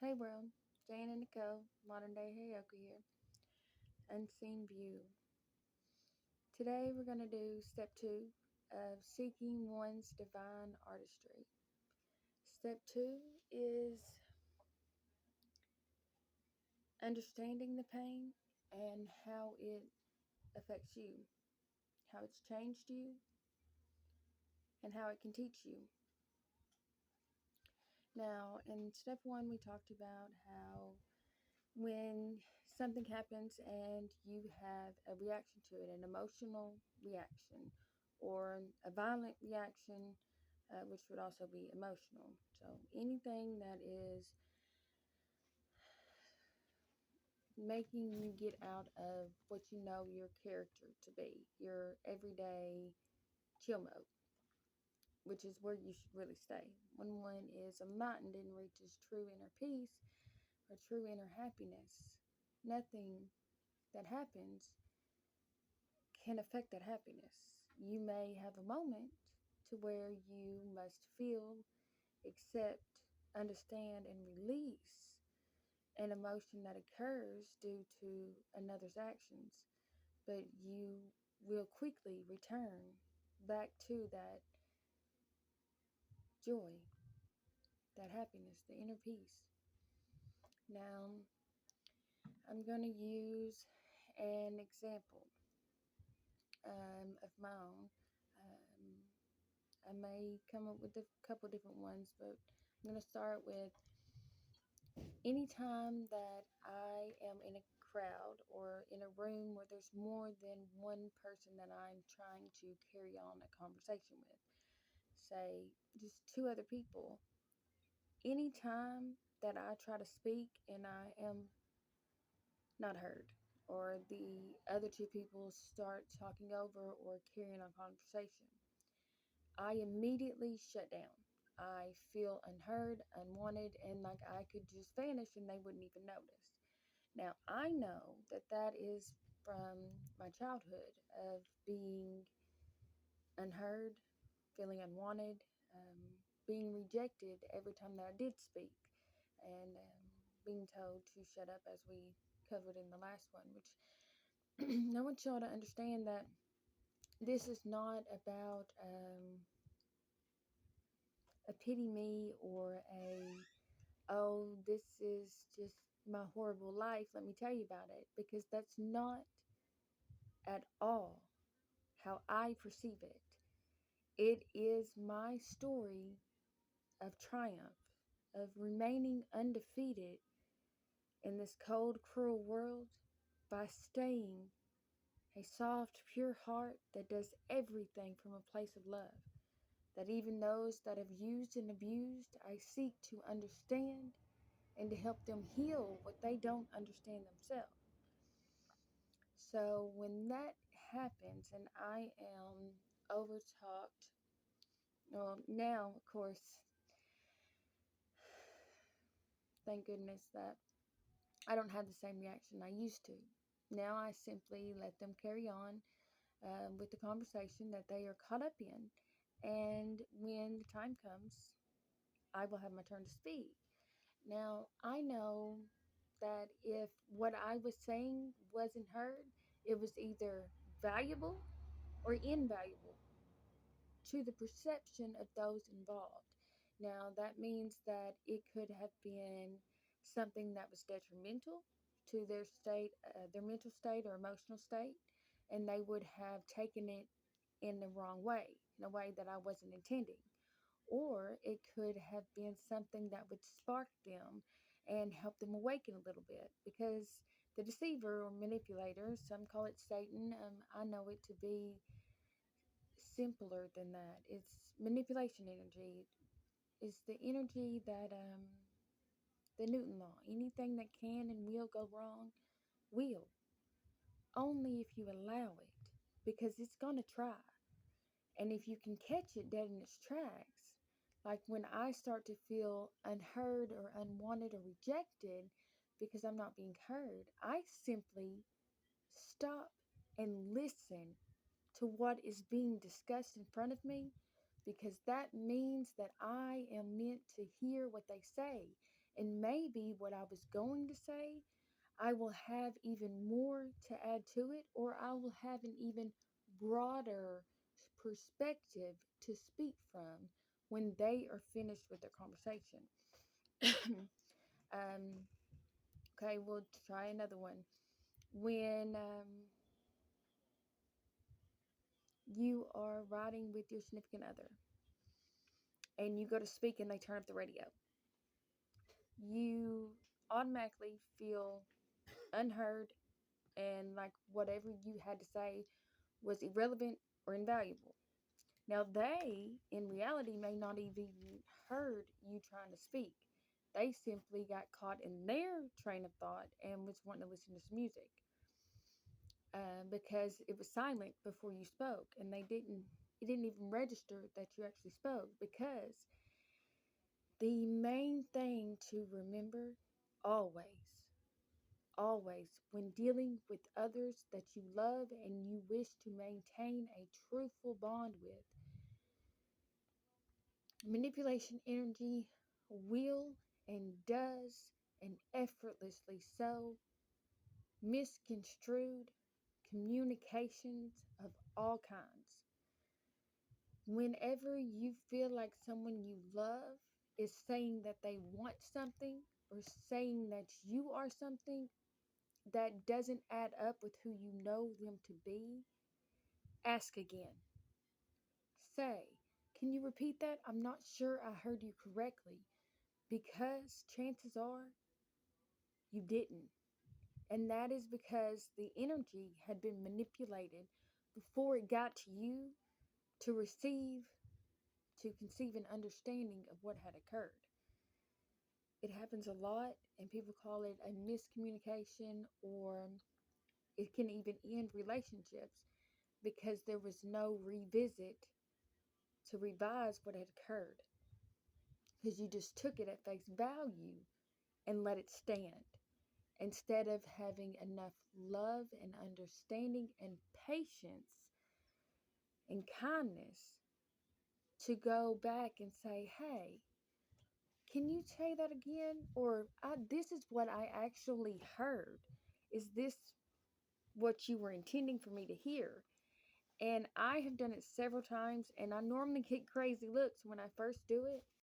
Hey world, Jane and Nicole, modern day Hayoka here. Unseen view. Today we're going to do step 2 of seeking one's divine artistry. Step 2 is understanding the pain and how it affects you, how it's changed you, and how it can teach you. Now, in step 1, we talked about how when something happens and you have a reaction to it, an emotional reaction, or a violent reaction, which would also be emotional. So anything that is making you get out of what you know your character to be, your everyday chill mode, which is where you should really stay. When one is enlightened and reaches true inner peace or true inner happiness, nothing that happens can affect that happiness. You may have a moment to where you must feel, accept, understand, and release an emotion that occurs due to another's actions, but you will quickly return back to that joy, that happiness, the inner peace. Now, I'm going to use an example of my own. Um, I may come up with a couple different ones, but I'm going to start with anytime that I am in a crowd or in a room where there's more than one person that I'm trying to carry on a conversation with, say just two other people. Anytime that I try to speak and I am not heard, or the other two people start talking over or carrying on conversation, I immediately shut down. I feel unheard, unwanted, and like I could just vanish and they wouldn't even notice. Now, I know that that is from my childhood of being unheard, feeling unwanted, being rejected every time that I did speak, and being told to shut up, as we covered in the last one, which I want y'all to understand that this is not about a pity me or a, oh, this is just my horrible life, let me tell you about it, because that's not at all how I perceive it. It is my story of triumph, of remaining undefeated in this cold, cruel world by staying a soft, pure heart that does everything from a place of love. That even those that have used and abused, I seek to understand and to help them heal what they don't understand themselves. So when that happens and I am overtalked, well, now, of course, thank goodness that I don't have the same reaction I used to. Now I simply let them carry on with the conversation that they are caught up in. And when the time comes, I will have my turn to speak. Now, I know that if what I was saying wasn't heard, it was either valuable or invaluable to the perception of those involved. Now, that means that it could have been something that was detrimental to their state, their mental state or emotional state, and they would have taken it in the wrong way, in a way that I wasn't intending. Or it could have been something that would spark them and help them awaken a little bit, because the deceiver or manipulator, some call it Satan, I know it to be simpler than that. It's manipulation energy. It's the energy that the Newton law. Anything that can and will go wrong will, only if you allow it, because it's gonna try. And if you can catch it dead in its tracks, like when I start to feel unheard or unwanted or rejected because I'm not being heard, I simply stop and listen to what is being discussed in front of me, because that means that I am meant to hear what they say. And maybe what I was going to say, I will have even more to add to it, or I will have an even broader perspective to speak from when they are finished with their conversation. um, okay, we'll try another one. When you are riding with your significant other and you go to speak and they turn up the radio, you automatically feel unheard and like whatever you had to say was irrelevant or invaluable. Now, they, in reality, may not have even heard you trying to speak. They simply got caught in their train of thought and was wanting to listen to some music because it was silent before you spoke, and it didn't even register that you actually spoke, because the main thing to remember always, always, when dealing with others that you love and you wish to maintain a truthful bond with, manipulation energy will and does, and effortlessly so, misconstrued communications of all kinds. Whenever you feel like someone you love is saying that they want something or saying that you are something that doesn't add up with who you know them to be, ask again. Say, can you repeat that? I'm not sure I heard you correctly, because chances are you didn't. And that is because the energy had been manipulated before it got to you to receive, to conceive an understanding of what had occurred. It happens a lot, and people call it a miscommunication, or it can even end relationships because there was no revisit to revise what had occurred, because you just took it at face value and let it stand, instead of having enough love and understanding and patience and kindness to go back and say, hey, can you say that again? Or this is what I actually heard. Is this what you were intending for me to hear? And I have done it several times, and I normally get crazy looks when I first do it.